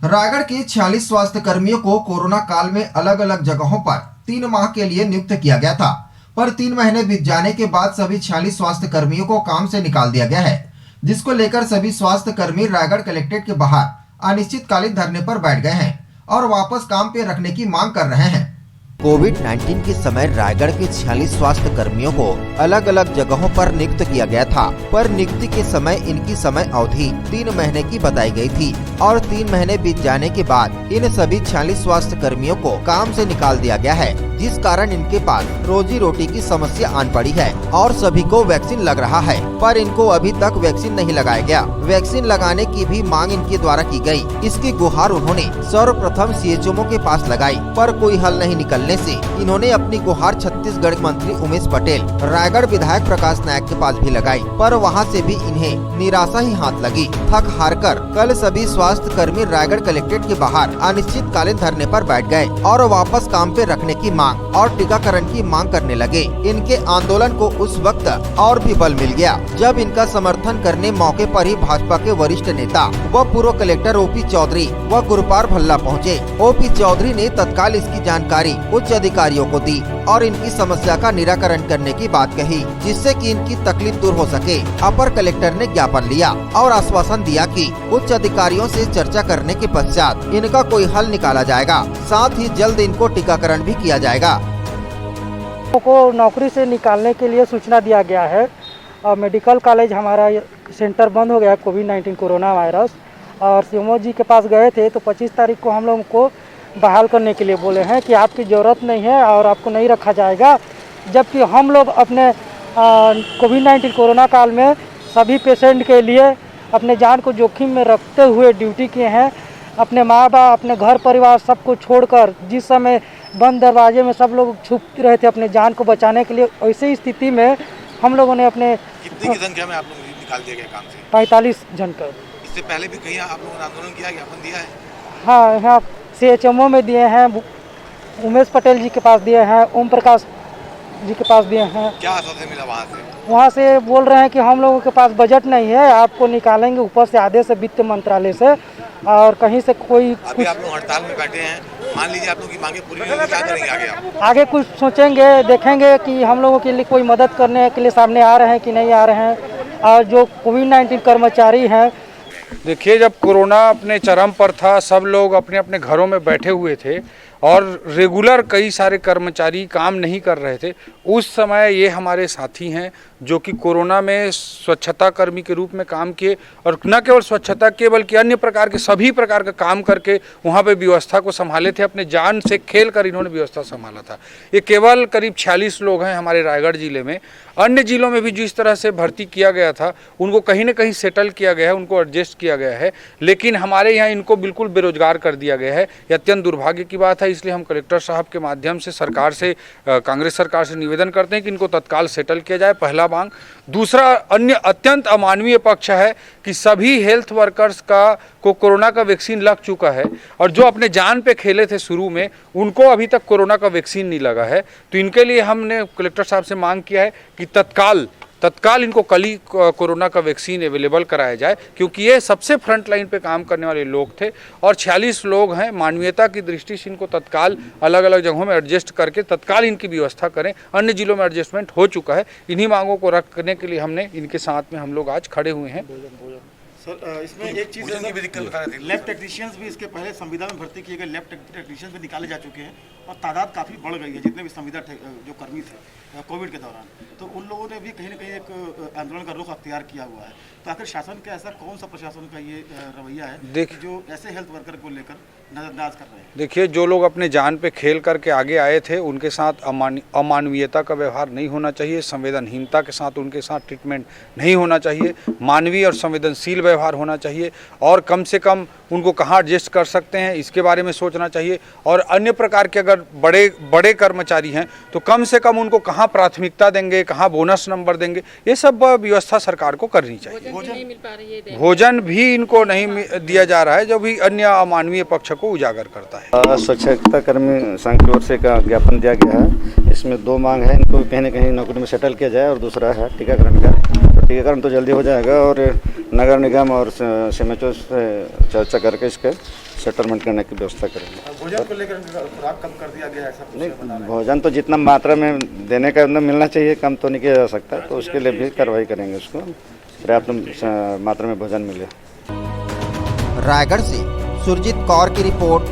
रायगढ़ के 46 स्वास्थ्य कर्मियों को कोरोना काल में अलग अलग जगहों पर 3 माह के लिए नियुक्त किया गया था, पर 3 महीने बीत जाने के बाद सभी 46 स्वास्थ्य कर्मियों को काम से निकाल दिया गया है, जिसको लेकर सभी स्वास्थ्य कर्मी रायगढ़ कलेक्ट्रेट के बाहर अनिश्चितकालीन धरने पर बैठ गए हैं और वापस काम पे रखने की मांग कर रहे हैं। कोविड-19 के समय रायगढ़ के 46 स्वास्थ्य कर्मियों को अलग अलग जगहों पर नियुक्त किया गया था, पर नियुक्ति के समय इनकी समय अवधि 3 महीने की बताई गई थी और 3 महीने बीत जाने के बाद इन सभी 46 स्वास्थ्य कर्मियों को काम से निकाल दिया गया है, जिस कारण इनके पास रोजी रोटी की समस्या आन पड़ी है और सभी को वैक्सीन लग रहा है, पर इनको अभी तक वैक्सीन नहीं लगाया गया। वैक्सीन लगाने की भी मांग इनके द्वारा की गई। इसकी गुहार उन्होंने सर्वप्रथम सीएचएमओ के पास लगाई, पर कोई हल नहीं निकलने से इन्होंने अपनी गुहार छत्तीसगढ़ मंत्री उमेश पटेल, रायगढ़ विधायक प्रकाश नायक के पास भी लगाई, पर वहां से भी इन्हें निराशा ही हाथ लगी। थक हार कर कल सभी स्वास्थ्य कर्मी रायगढ़ कलेक्ट्रेट के बाहर अनिश्चितकालीन धरने पर बैठ गए और वापस काम पे रखने की मांग और टीकाकरण की मांग करने लगे। इनके आंदोलन को उस वक्त और भी बल मिल गया जब इनका समर्थन करने मौके पर ही भाजपा के वरिष्ठ नेता व पूर्व कलेक्टर ओपी चौधरी व गुरुपार भल्ला पहुँचे। ओपी चौधरी ने तत्काल इसकी जानकारी उच्च अधिकारियों को दी और इनकी समस्या का निराकरण करने की बात कही, जिससे कि इनकी तकलीफ दूर हो सके। अपर कलेक्टर ने ज्ञापन लिया और आश्वासन दिया कि उच्च अधिकारियों से चर्चा करने के पश्चात इनका कोई हल निकाला जाएगा, साथ ही जल्द इनको टीकाकरण भी किया जाएगा। को नौकरी से निकालने के लिए सूचना दिया गया है और मेडिकल कॉलेज हमारा सेंटर बंद हो गया कोविड-19 कोरोना वायरस, और सीएमओ जी के पास गए थे तो 25 तारीख को हम लोगों को बहाल करने के लिए बोले हैं कि आपकी ज़रूरत नहीं है और आपको नहीं रखा जाएगा, जबकि हम लोग अपने कोविड-19 कोरोना काल में सभी पेशेंट के लिए अपने जान को जोखिम में रखते हुए ड्यूटी किए हैं। अपने माँ बाप, अपने घर परिवार सबको छोड़कर जिस समय बंद दरवाजे में सब लोग छुप रहे थे अपने जान को बचाने के लिए, ऐसी स्थिति में हम लोगों ने अपने कितनी की संख्या में आप लोग निकाल दिए गए काम से? 45 जन का। इससे पहले भी कहीं आप लोगों ने आंदोलन किया, ज्ञापन दिया है? हाँ, यहाँ सीएचएमओ में दिए हैं, उमेश पटेल जी के पास दिए हैं, ओम प्रकाश जी के पास दिए हैं। क्या आश्वासन मिला वहाँ से? वहाँ से बोल रहे हैं कि हम लोगों के पास बजट नहीं है, आपको निकालेंगे ऊपर से आदेश है वित्त मंत्रालय से, और कहीं से कोई अभी आप लोग हड़ताल में बैठे हैं, मान लीजिए आप लोगों की मांगे पूरी नहीं होगी, क्या करेंगे आगे आप? आगे कुछ सोचेंगे, देखेंगे कि हम लोगों के लिए कोई मदद करने के लिए सामने आ रहे हैं कि नहीं आ रहे हैं। और जो कोविड-19 कर्मचारी हैं, देखिए, जब कोरोना अपने चरम पर था, सब लोग अपने अपने घरों में बैठे हुए थे और रेगुलर कई सारे कर्मचारी काम नहीं कर रहे थे, उस समय ये हमारे साथी हैं जो कि कोरोना में स्वच्छता कर्मी के रूप में काम किए, और न केवल स्वच्छता के बल्कि अन्य प्रकार के सभी प्रकार का काम करके वहाँ पे व्यवस्था को संभाले थे। अपने जान से खेल कर इन्होंने व्यवस्था संभाला था। ये केवल करीब 46 लोग हैं हमारे रायगढ़ जिले में। अन्य जिलों में भी जिस तरह से भर्ती किया गया था उनको कहीं न कहीं सेटल किया गया है, उनको एडजस्ट किया गया है, लेकिन हमारे यहाँ इनको बिल्कुल बेरोजगार कर दिया गया है। ये अत्यंत दुर्भाग्य की बात है। इसलिए हम कलेक्टर साहब के माध्यम से सरकार से, कांग्रेस सरकार से निवेदन करते हैं कि इनको तत्काल सेटल किया जाए, पहला मांग। दूसरा, अन्य अत्यंत अमानवीय पक्ष है कि सभी हेल्थ वर्कर्स को कोरोना का वैक्सीन लग चुका है, और जो अपने जान पे खेले थे शुरू में, उनको अभी तक कोरोना का वैक्सीन नहीं लगा है। तो इनके लिए हमने कलेक्टर साहब से मांग किया है कि तत्काल इनको कल ही कोरोना का वैक्सीन अवेलेबल कराया जाए, क्योंकि ये सबसे फ्रंट लाइन पे काम करने वाले लोग थे और 46 लोग हैं। मानवीयता की दृष्टि से इनको तत्काल अलग अलग जगहों में एडजस्ट करके तत्काल इनकी व्यवस्था करें। अन्य जिलों में एडजस्टमेंट हो चुका है। इन्हीं मांगों को रखने के लिए हमने इनके साथ में हम लोग आज खड़े हुए हैं। सर, इसमें एक चीज़ लैब टेक्नीशियंस भी इसके पहले संविदा में भर्ती किए गए लैब टेक्नीशियंस भी निकाले जा चुके हैं और तादाद काफ़ी बढ़ गई है, जितने भी संविदा जो कर्मी थे कोविड के दौरान, तो उन लोगों ने भी कहीं ना कहीं एक आंदोलन का रुख अख्तियार किया हुआ है। तो आखिर शासन का ऐसा कौन सा प्रशासन का ये रवैया है जो ऐसे हेल्थ वर्कर को लेकर नजरअंदाज कर रहे हैं? देखिए, जो लोग अपने जान पे खेल करके आगे आए थे उनके साथ अमानवीयता का व्यवहार नहीं होना चाहिए, संवेदनहीनता के साथ उनके साथ ट्रीटमेंट नहीं होना चाहिए, मानवीय और संवेदनशील व्यवहार होना चाहिए, और कम से कम उनको कहाँ एडजस्ट कर सकते हैं इसके बारे में सोचना चाहिए। और अन्य प्रकार के अगर बड़े कर्मचारी हैं तो कम से कम उनको कहाँ प्राथमिकता देंगे, कहाँ बोनस नंबर देंगे, ये सब व्यवस्था सरकार को करनी चाहिए। भोजन भी इनको नहीं दिया जा रहा है, जो भी अन्य अमानवीय पक्ष को उजागर करता है। स्वच्छता कर्मी संघ की ओर से का ज्ञापन दिया गया है। इसमें 2 मांग है, इनको कहीं न कहीं नौकरी में सेटल किया जाए, और दूसरा है टीकाकरण का। तो टीकाकरण तो जल्दी हो जाएगा और नगर निगम और सीएमएचओ से चर्चा करके इसके सेटलमेंट करने की व्यवस्था करेंगे। भोजन को लेकर खुराक कम कर दिया गया है, ऐसा कुछ बता रहे नहीं, हैं। भोजन तो जितना मात्रा में देने का उतना मिलना चाहिए, कम तो नहीं किया जा सकता, तो उसके लिए भी कार्रवाई करेंगे, उसको पर्याप्त मात्रा में भोजन मिले। रायगढ़ से सुरजीत कौर की रिपोर्ट,